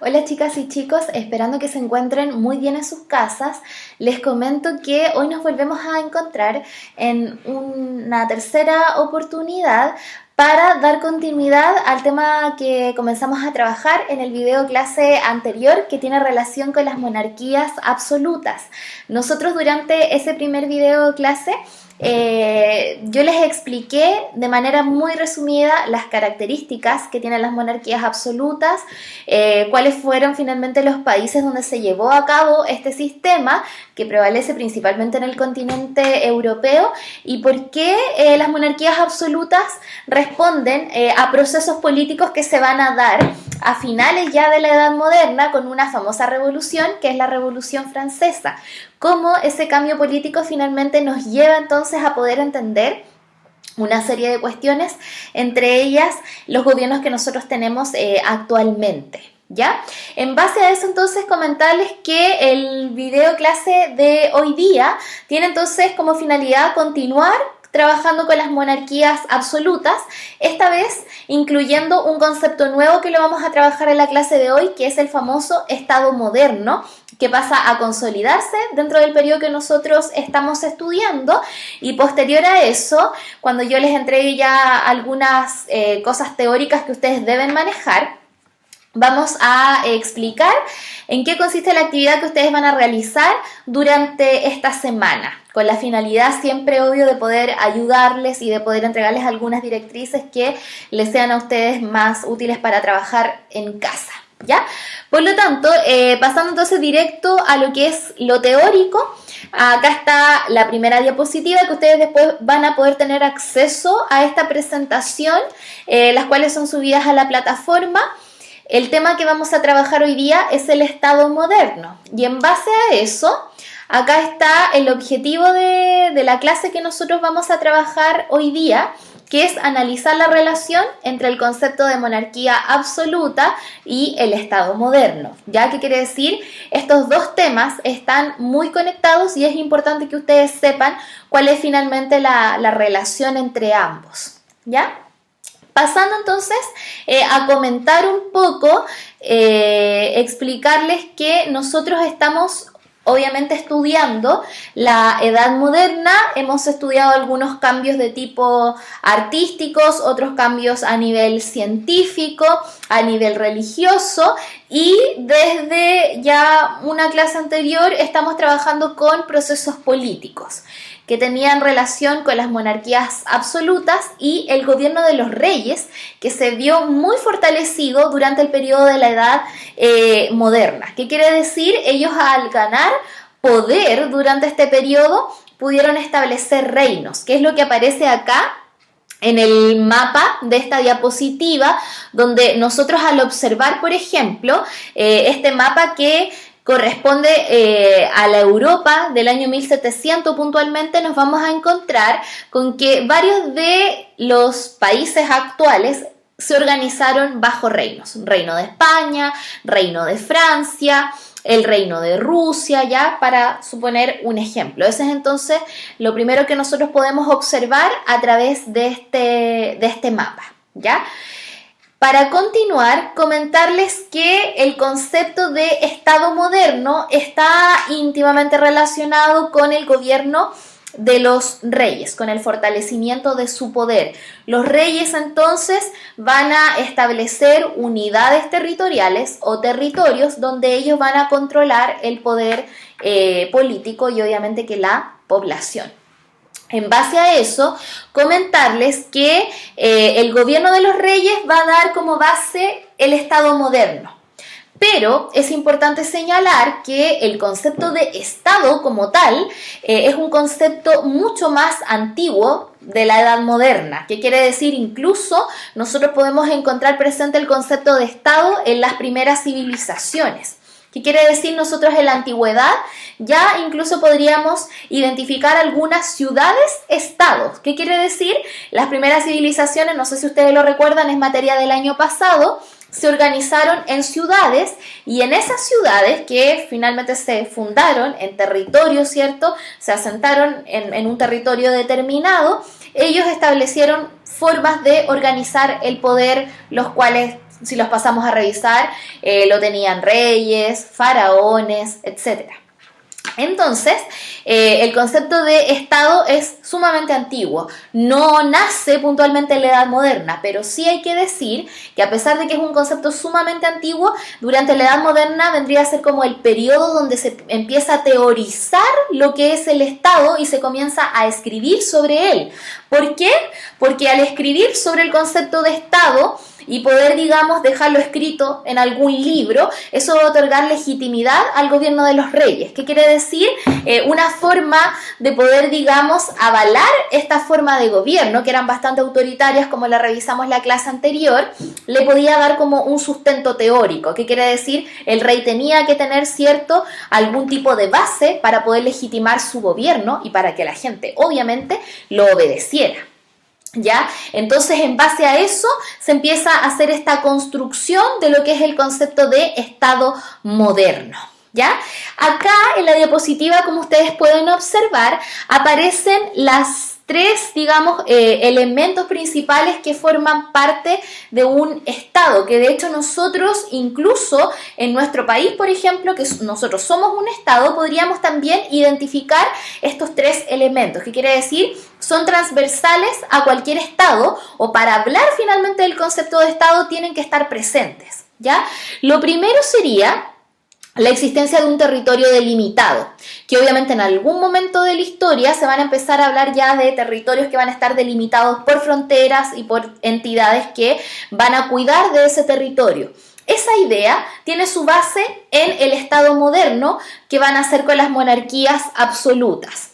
Hola chicas y chicos, esperando que se encuentren muy bien en sus casas, les comento que hoy nos volvemos a encontrar en una tercera oportunidad para dar continuidad al tema que comenzamos a trabajar en el video clase anterior que tiene relación con las monarquías absolutas. Nosotros durante ese primer video clase yo les expliqué de manera muy resumida las características que tienen las monarquías absolutas, cuáles fueron finalmente los países donde se llevó a cabo este sistema que prevalece principalmente en el continente europeo y por qué las monarquías absolutas responden a procesos políticos que se van a dar a finales ya de la Edad Moderna con una famosa revolución que es la Revolución Francesa. Cómo ese cambio político finalmente nos lleva entonces a poder entender una serie de cuestiones, entre ellas los gobiernos que nosotros tenemos actualmente. ¿Ya? En base a eso entonces comentarles que el video clase de hoy día tiene entonces como finalidad continuar trabajando con las monarquías absolutas, esta vez incluyendo un concepto nuevo que lo vamos a trabajar en la clase de hoy, que es el famoso Estado moderno, que pasa a consolidarse dentro del periodo que nosotros estamos estudiando y posterior a eso, cuando yo les entregue ya algunas cosas teóricas que ustedes deben manejar, vamos a explicar en qué consiste la actividad que ustedes van a realizar durante esta semana, con la finalidad siempre, obvio, de poder ayudarles y de poder entregarles algunas directrices que les sean a ustedes más útiles para trabajar en casa, ¿ya? Por lo tanto, pasando entonces directo a lo que es lo teórico, acá está la primera diapositiva que ustedes después van a poder tener acceso a esta presentación, las cuales son subidas a la plataforma. El tema que vamos a trabajar hoy día es el Estado moderno y en base a eso, acá está el objetivo de la clase que nosotros vamos a trabajar hoy día, que es analizar la relación entre el concepto de monarquía absoluta y el Estado moderno. ¿Ya? ¿Qué quiere decir? Estos dos temas están muy conectados y es importante que ustedes sepan cuál es finalmente la relación entre ambos. ¿Ya? Pasando entonces a comentar un poco, explicarles que nosotros estamos obviamente estudiando la Edad Moderna, hemos estudiado algunos cambios de tipo artísticos, otros cambios a nivel científico, a nivel religioso y desde ya una clase anterior estamos trabajando con procesos políticos que tenían relación con las monarquías absolutas y el gobierno de los reyes, que se vio muy fortalecido durante el periodo de la Edad Moderna. ¿Qué quiere decir? Ellos al ganar poder durante este periodo pudieron establecer reinos, que es lo que aparece acá en el mapa de esta diapositiva, donde nosotros al observar, por ejemplo, este mapa que corresponde a la Europa del año 1700 puntualmente, nos vamos a encontrar con que varios de los países actuales se organizaron bajo reinos. Reino de España, Reino de Francia, el Reino de Rusia, ya para suponer un ejemplo. Ese es entonces lo primero que nosotros podemos observar a través de este mapa, ¿ya? Para continuar, comentarles que el concepto de Estado moderno está íntimamente relacionado con el gobierno de los reyes, con el fortalecimiento de su poder. Los reyes entonces van a establecer unidades territoriales o territorios donde ellos van a controlar el poder político y obviamente que la población. En base a eso, comentarles que el gobierno de los reyes va a dar como base el Estado moderno. Pero es importante señalar que el concepto de Estado como tal es un concepto mucho más antiguo de la Edad Moderna. ¿Qué quiere decir? Incluso nosotros podemos encontrar presente el concepto de Estado en las primeras civilizaciones. ¿Qué quiere decir? Nosotros en la antigüedad ya incluso podríamos identificar algunas ciudades-estados. ¿Qué quiere decir? Las primeras civilizaciones, no sé si ustedes lo recuerdan, es materia del año pasado, se organizaron en ciudades y en esas ciudades que finalmente se fundaron en territorio, ¿cierto? Se asentaron en un territorio determinado, ellos establecieron formas de organizar el poder, los cuales si los pasamos a revisar, lo tenían reyes, faraones, etcétera. Entonces, el concepto de Estado es sumamente antiguo, no nace puntualmente en la Edad Moderna, pero sí hay que decir que a pesar de que es un concepto sumamente antiguo, durante la Edad Moderna vendría a ser como el periodo donde se empieza a teorizar lo que es el Estado y se comienza a escribir sobre él. ¿Por qué? Porque al escribir sobre el concepto de Estado y poder, digamos, dejarlo escrito en algún libro, eso va a otorgar legitimidad al gobierno de los reyes. ¿Qué quiere decir? Una forma de poder, digamos, avalar esta forma de gobierno, que eran bastante autoritarias, como la revisamos en la clase anterior, le podía dar como un sustento teórico. ¿Qué quiere decir? El rey tenía que tener algún tipo de base para poder legitimar su gobierno y para que la gente, obviamente, lo obedeciera. ¿Ya? Entonces, en base a eso, se empieza a hacer esta construcción de lo que es el concepto de Estado moderno. ¿Ya? Acá en la diapositiva, como ustedes pueden observar, aparecen las tres, digamos, elementos principales que forman parte de un Estado, que de hecho nosotros, incluso en nuestro país, por ejemplo, que nosotros somos un Estado, podríamos también identificar estos tres elementos. ¿Qué quiere decir? Son transversales a cualquier Estado, o para hablar finalmente del concepto de Estado tienen que estar presentes, ¿ya? Lo primero sería la existencia de un territorio delimitado, que obviamente en algún momento de la historia se van a empezar a hablar ya de territorios que van a estar delimitados por fronteras y por entidades que van a cuidar de ese territorio. Esa idea tiene su base en el Estado moderno, que van a ser con las monarquías absolutas.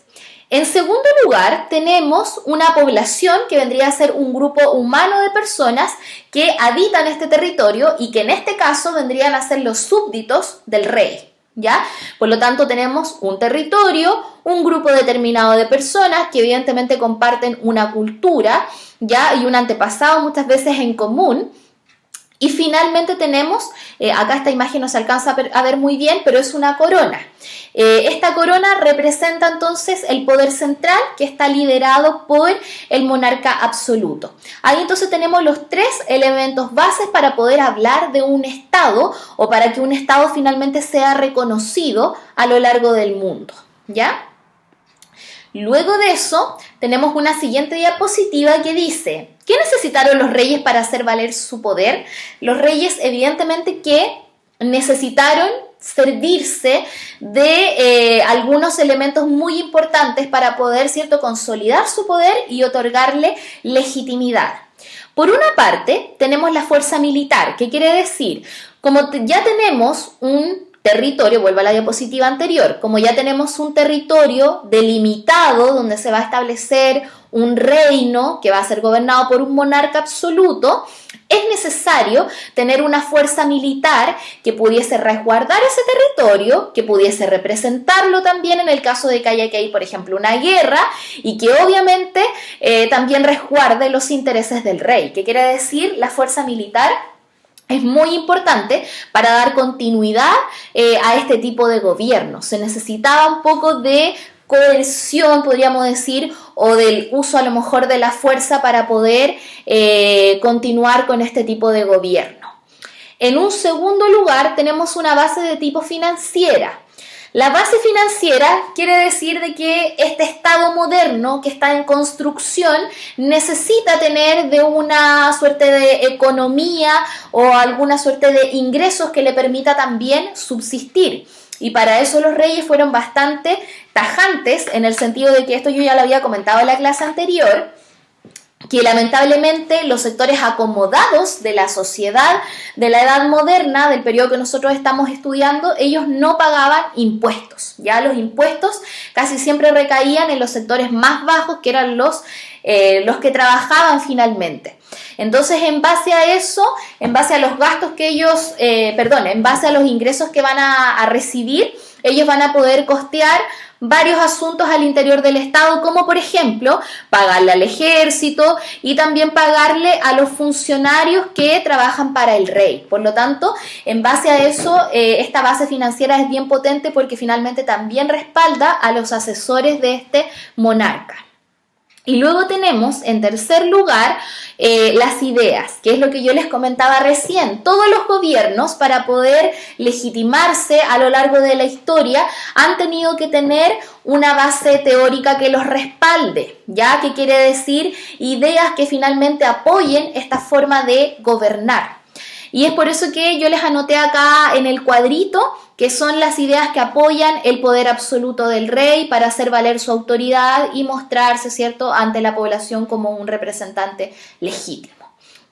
En segundo lugar, tenemos una población que vendría a ser un grupo humano de personas que habitan este territorio y que en este caso vendrían a ser los súbditos del rey, ¿ya? Por lo tanto, tenemos un territorio, un grupo determinado de personas que evidentemente comparten una cultura, ¿ya? Y un antepasado muchas veces en común. Y finalmente tenemos, acá esta imagen no se alcanza a ver muy bien, pero es una corona. Esta corona representa entonces el poder central que está liderado por el monarca absoluto. Ahí entonces tenemos los tres elementos bases para poder hablar de un Estado o para que un Estado finalmente sea reconocido a lo largo del mundo, ¿ya? Luego de eso, tenemos una siguiente diapositiva que dice: ¿qué necesitaron los reyes para hacer valer su poder? Los reyes, evidentemente, que necesitaron servirse de algunos elementos muy importantes para poder, ¿cierto?, consolidar su poder y otorgarle legitimidad. Por una parte, tenemos la fuerza militar. ¿Qué quiere decir? Como ya tenemos un territorio, vuelvo a la diapositiva anterior, como ya tenemos un territorio delimitado donde se va a establecer un reino que va a ser gobernado por un monarca absoluto, es necesario tener una fuerza militar que pudiese resguardar ese territorio, que pudiese representarlo también en el caso de que haya que ir, por ejemplo, una guerra, y que obviamente también resguarde los intereses del rey. ¿Qué quiere decir? La fuerza militar es muy importante para dar continuidad a este tipo de gobierno. Se necesitaba un poco de coerción, podríamos decir, o del uso a lo mejor de la fuerza para poder continuar con este tipo de gobierno. En un segundo lugar, tenemos una base de tipo financiera. La base financiera quiere decir de que este Estado moderno que está en construcción necesita tener de una suerte de economía o alguna suerte de ingresos que le permita también subsistir. Y para eso los reyes fueron bastante tajantes, en el sentido de que esto yo ya lo había comentado en la clase anterior, que lamentablemente los sectores acomodados de la sociedad de la edad moderna, del periodo que nosotros estamos estudiando, ellos no pagaban impuestos. Ya los impuestos casi siempre recaían en los sectores más bajos, que eran los que trabajaban finalmente. Entonces, en base a eso, en base a los gastos que ellos, en base a los ingresos que van a recibir, ellos van a poder costear varios asuntos al interior del Estado, como por ejemplo pagarle al ejército y también pagarle a los funcionarios que trabajan para el rey. Por lo tanto, en base a eso, esta base financiera es bien potente porque finalmente también respalda a los asesores de este monarca. Y luego tenemos, en tercer lugar, las ideas, que es lo que yo les comentaba recién. Todos los gobiernos, para poder legitimarse a lo largo de la historia, han tenido que tener una base teórica que los respalde, ¿ya? ¿Qué quiere decir? Ideas que finalmente apoyen esta forma de gobernar. Y es por eso que yo les anoté acá en el cuadrito que son las ideas que apoyan el poder absoluto del rey para hacer valer su autoridad y mostrarse, ¿cierto?, ante la población como un representante legítimo.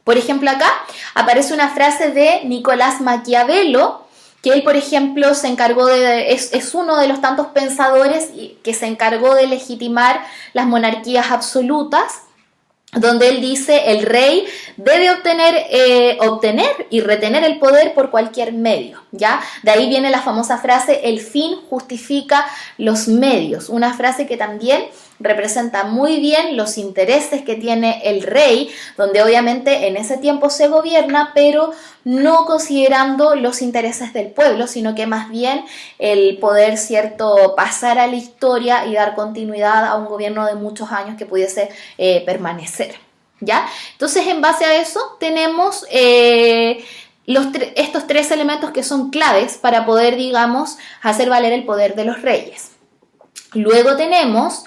Por ejemplo, acá aparece una frase de Nicolás Maquiavelo, que él, por ejemplo, se encargó es uno de los tantos pensadores que se encargó de legitimar las monarquías absolutas, donde él dice: el rey debe obtener y retener el poder por cualquier medio, ¿ya? De ahí viene la famosa frase: el fin justifica los medios, una frase que también representa muy bien los intereses que tiene el rey, donde obviamente en ese tiempo se gobierna, pero no considerando los intereses del pueblo, sino que más bien el poder, ¿cierto?, pasar a la historia y dar continuidad a un gobierno de muchos años que pudiese permanecer, ¿ya? Entonces, en base a eso tenemos estos tres elementos que son claves para poder, digamos, hacer valer el poder de los reyes. Luego tenemos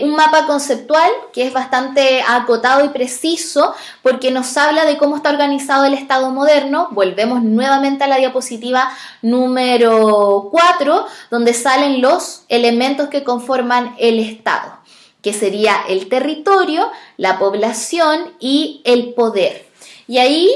un mapa conceptual que es bastante acotado y preciso porque nos habla de cómo está organizado el Estado moderno. Volvemos nuevamente a la diapositiva número 4, donde salen los elementos que conforman el Estado, que sería el territorio, la población y el poder. Y ahí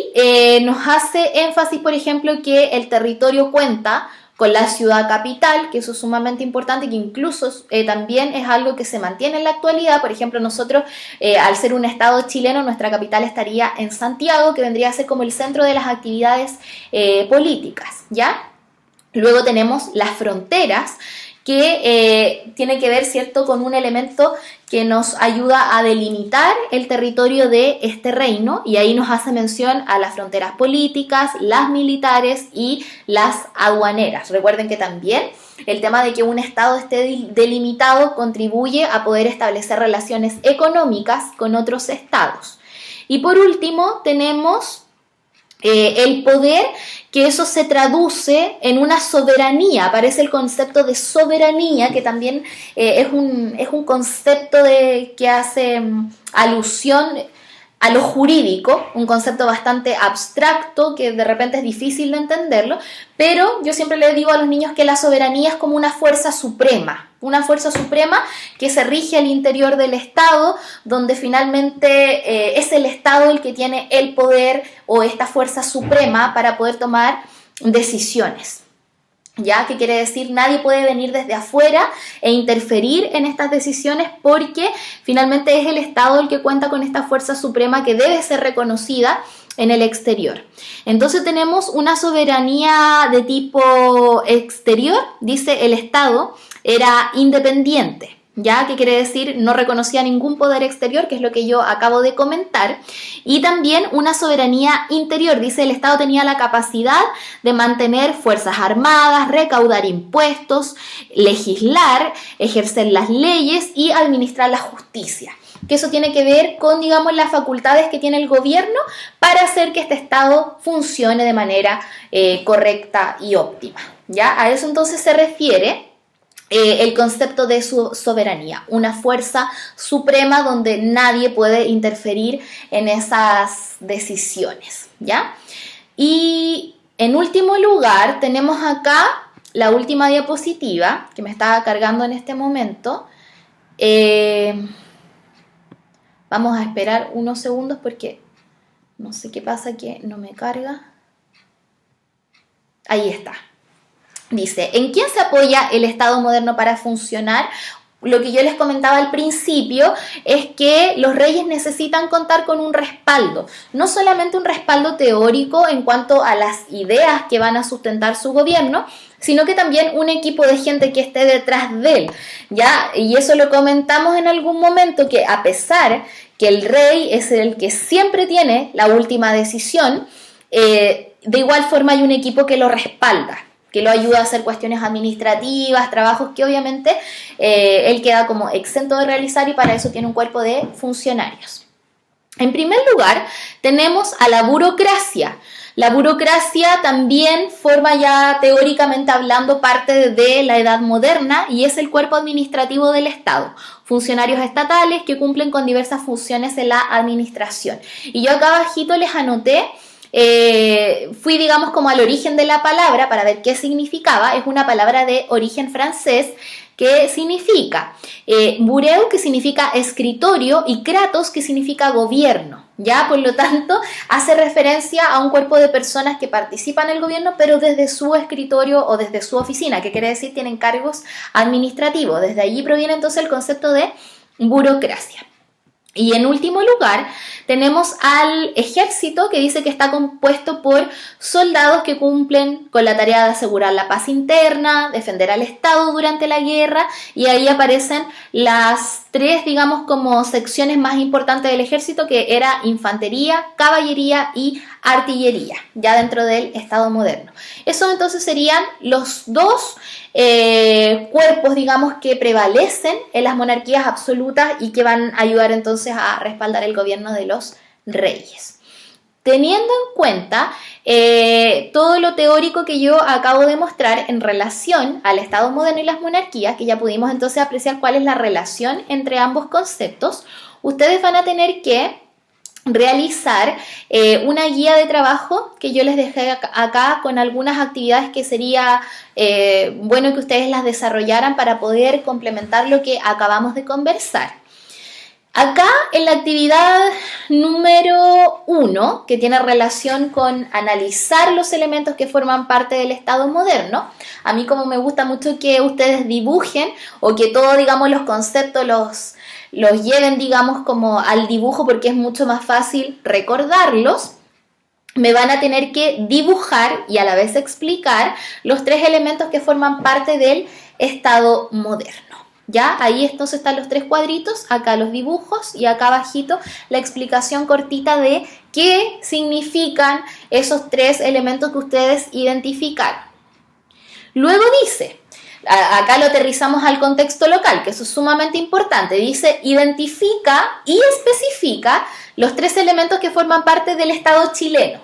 nos hace énfasis, por ejemplo, que el territorio cuenta con la ciudad capital, que eso es sumamente importante, que incluso también es algo que se mantiene en la actualidad. Por ejemplo, nosotros, al ser un estado chileno, nuestra capital estaría en Santiago, que vendría a ser como el centro de las actividades políticas, ¿ya? Luego tenemos las fronteras, que tiene que ver, ¿cierto?, con un elemento que nos ayuda a delimitar el territorio de este reino, y ahí nos hace mención a las fronteras políticas, las militares y las aduaneras. Recuerden que también el tema de que un estado esté delimitado contribuye a poder establecer relaciones económicas con otros estados. Y por último tenemos el poder, que eso se traduce en una soberanía. Aparece el concepto de soberanía, que también es un concepto que hace alusión a lo jurídico, un concepto bastante abstracto que de repente es difícil de entenderlo, pero yo siempre le digo a los niños que la soberanía es como una fuerza suprema que se rige al interior del Estado, donde finalmente es el Estado el que tiene el poder o esta fuerza suprema para poder tomar decisiones. ¿Ya? ¿Qué quiere decir? Nadie puede venir desde afuera e interferir en estas decisiones, porque finalmente es el Estado el que cuenta con esta fuerza suprema que debe ser reconocida en el exterior. Entonces tenemos una soberanía de tipo exterior. Dice: el Estado era independiente, ¿ya? ¿Qué quiere decir? No reconocía ningún poder exterior, que es lo que yo acabo de comentar. Y también una soberanía interior. Dice: el Estado tenía la capacidad de mantener fuerzas armadas, recaudar impuestos, legislar, ejercer las leyes y administrar la justicia. Que eso tiene que ver con, digamos, las facultades que tiene el gobierno para hacer que este Estado funcione de manera correcta y óptima, ¿ya? A eso entonces se refiere el concepto de su soberanía, una fuerza suprema donde nadie puede interferir en esas decisiones, ¿ya? Y en último lugar tenemos acá la última diapositiva que me estaba cargando en este momento. Vamos a esperar unos segundos porque no sé qué pasa que no me carga. Ahí está. Dice: ¿en quién se apoya el Estado moderno para funcionar? Lo que yo les comentaba al principio es que los reyes necesitan contar con un respaldo, no solamente un respaldo teórico en cuanto a las ideas que van a sustentar su gobierno, sino que también un equipo de gente que esté detrás de él, ¿ya? Y eso lo comentamos en algún momento, que a pesar que el rey es el que siempre tiene la última decisión, de igual forma hay un equipo que lo respalda, que lo ayuda a hacer cuestiones administrativas, trabajos que obviamente él queda como exento de realizar y para eso tiene un cuerpo de funcionarios. En primer lugar, tenemos a la burocracia. La burocracia también forma ya teóricamente hablando parte de la edad moderna y es el cuerpo administrativo del Estado. Funcionarios estatales que cumplen con diversas funciones en la administración. Y yo acá abajito les anoté, fui digamos como al origen de la palabra para ver qué significaba. Es una palabra de origen francés que significa bureau, que significa escritorio, y kratos, que significa gobierno. ¿Ya? Por lo tanto, hace referencia a un cuerpo de personas que participan en el gobierno, pero desde su escritorio o desde su oficina, que quiere decir tienen cargos administrativos. Desde allí proviene entonces el concepto de burocracia. Y en último lugar, tenemos al ejército, que dice que está compuesto por soldados que cumplen con la tarea de asegurar la paz interna, defender al Estado durante la guerra, y ahí aparecen las tres, digamos, como secciones más importantes del ejército, que era infantería, caballería y artillería, ya dentro del Estado moderno. Esos entonces serían los dos cuerpos, digamos, que prevalecen en las monarquías absolutas y que van a ayudar entonces a respaldar el gobierno de los reyes. Teniendo en cuenta todo lo teórico que yo acabo de mostrar en relación al Estado moderno y las monarquías, que ya pudimos entonces apreciar cuál es la relación entre ambos conceptos, ustedes van a tener que realizar una guía de trabajo que yo les dejé acá con algunas actividades que sería bueno que ustedes las desarrollaran para poder complementar lo que acabamos de conversar. Acá en la actividad número 1, que tiene relación con analizar los elementos que forman parte del Estado moderno, a mí como me gusta mucho que ustedes dibujen o que todos, digamos, los conceptos los lleven, digamos, como al dibujo porque es mucho más fácil recordarlos, me van a tener que dibujar y a la vez explicar los tres elementos que forman parte del Estado moderno. ¿Ya? Ahí entonces están los tres cuadritos, acá los dibujos y acá abajito la explicación cortita de qué significan esos tres elementos que ustedes identificaron. Luego dice, acá lo aterrizamos al contexto local, que eso es sumamente importante, dice identifica y especifica los tres elementos que forman parte del Estado chileno.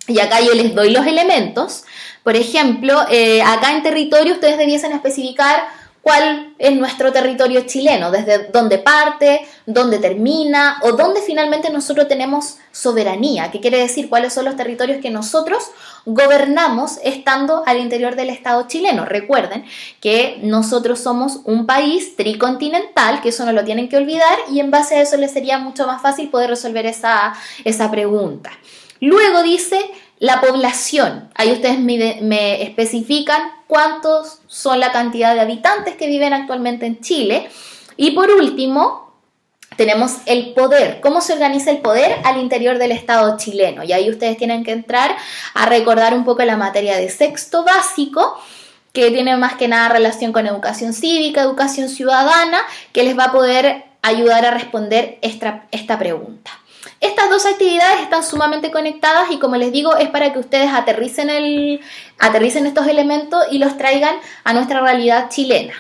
Y acá yo les doy los elementos, por ejemplo, acá en territorio ustedes debiesen especificar cuál es nuestro territorio chileno, desde dónde parte, dónde termina o dónde finalmente nosotros tenemos soberanía, que quiere decir cuáles son los territorios que nosotros gobernamos estando al interior del Estado chileno. Recuerden que nosotros somos un país tricontinental, que eso no lo tienen que olvidar, y en base a eso les sería mucho más fácil poder resolver esa pregunta. Luego dice la población. Ahí ustedes me especifican cuántos son la cantidad de habitantes que viven actualmente en Chile. Y por último, tenemos el poder. ¿Cómo se organiza el poder al interior del Estado chileno? Y ahí ustedes tienen que entrar a recordar un poco la materia de sexto básico, que tiene más que nada relación con educación cívica, educación ciudadana, que les va a poder ayudar a responder esta pregunta. Estas dos actividades están sumamente conectadas y como les digo es para que ustedes aterricen estos elementos y los traigan a nuestra realidad chilena.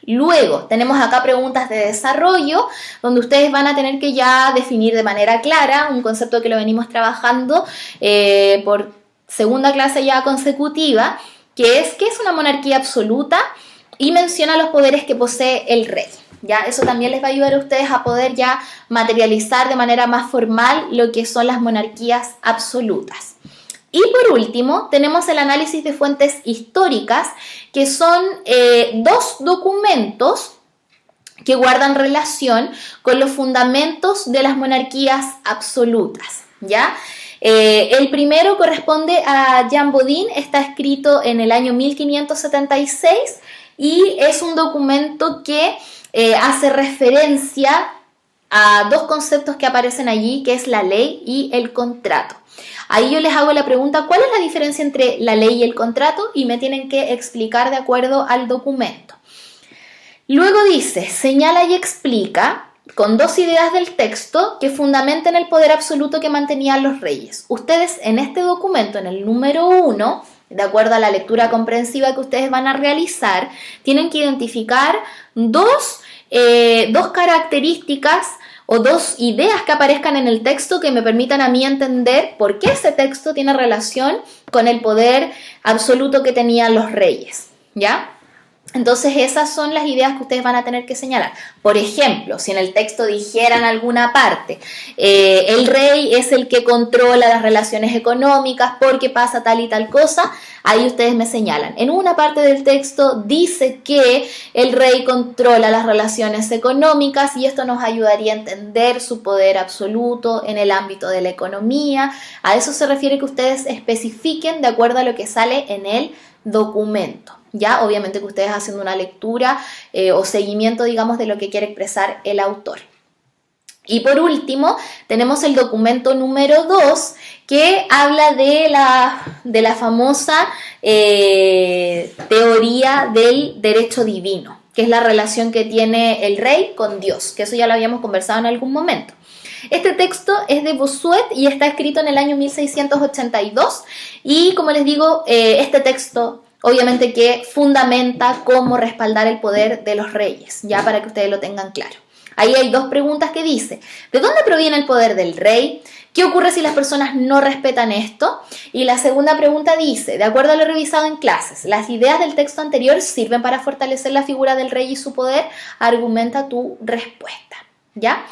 Luego tenemos acá preguntas de desarrollo donde ustedes van a tener que ya definir de manera clara un concepto que lo venimos trabajando por segunda clase ya consecutiva, que es ¿qué es una monarquía absoluta? Y menciona los poderes que posee el rey. ¿Ya? Eso también les va a ayudar a ustedes a poder ya materializar de manera más formal lo que son las monarquías absolutas. Y por último, tenemos el análisis de fuentes históricas, que son dos documentos que guardan relación con los fundamentos de las monarquías absolutas, ¿ya? El primero corresponde a Jean Bodin, está escrito en el año 1576 y es un documento que hace referencia a dos conceptos que aparecen allí, que es la ley y el contrato. Ahí yo les hago la pregunta, ¿cuál es la diferencia entre la ley y el contrato? Y me tienen que explicar de acuerdo al documento. Luego dice, señala y explica con dos ideas del texto que fundamenten el poder absoluto que mantenían los reyes. Ustedes en este documento, en el número 1, de acuerdo a la lectura comprensiva que ustedes van a realizar, tienen que identificar dos características o dos ideas que aparezcan en el texto que me permitan a mí entender por qué ese texto tiene relación con el poder absoluto que tenían los reyes, ¿ya? Entonces esas son las ideas que ustedes van a tener que señalar. Por ejemplo, si en el texto dijera en alguna parte, el rey es el que controla las relaciones económicas porque pasa tal y tal cosa, ahí ustedes me señalan. En una parte del texto dice que el rey controla las relaciones económicas y esto nos ayudaría a entender su poder absoluto en el ámbito de la economía. A eso se refiere que ustedes especifiquen de acuerdo a lo que sale en el documento. Ya, obviamente que ustedes haciendo una lectura o seguimiento, digamos, de lo que quiere expresar el autor. Y por último, tenemos el documento número 2, que habla de la famosa teoría del derecho divino, que es la relación que tiene el rey con Dios, que eso ya lo habíamos conversado en algún momento. Este texto es de Bossuet y está escrito en el año 1682 y, como les digo, este texto obviamente que fundamenta cómo respaldar el poder de los reyes, ya para que ustedes lo tengan claro. Ahí hay dos preguntas que dice, ¿de dónde proviene el poder del rey? ¿Qué ocurre si las personas no respetan esto? Y la segunda pregunta dice, de acuerdo a lo revisado en clases, ¿las ideas del texto anterior sirven para fortalecer la figura del rey y su poder? Argumenta tu respuesta, ¿ya?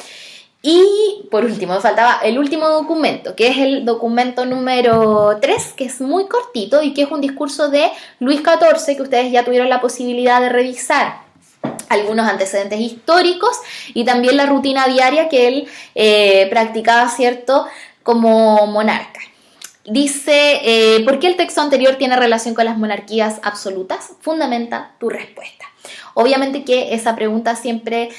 Y por último, me faltaba el último documento, que es el documento número 3, que es muy cortito y que es un discurso de Luis XIV, que ustedes ya tuvieron la posibilidad de revisar algunos antecedentes históricos y también la rutina diaria que él practicaba, ¿cierto?, como monarca. Dice, ¿por qué el texto anterior tiene relación con las monarquías absolutas? Fundamenta tu respuesta. Obviamente que esa pregunta siempre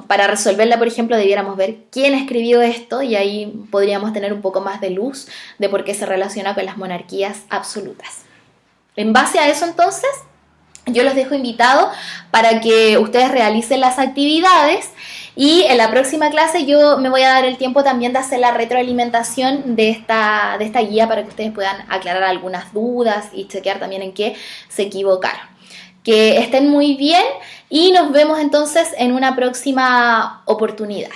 para resolverla, por ejemplo, debiéramos ver quién escribió esto y ahí podríamos tener un poco más de luz de por qué se relaciona con las monarquías absolutas. En base a eso, entonces, yo los dejo invitados para que ustedes realicen las actividades y en la próxima clase yo me voy a dar el tiempo también de hacer la retroalimentación de esta guía para que ustedes puedan aclarar algunas dudas y chequear también en qué se equivocaron. Que estén muy bien y nos vemos entonces en una próxima oportunidad.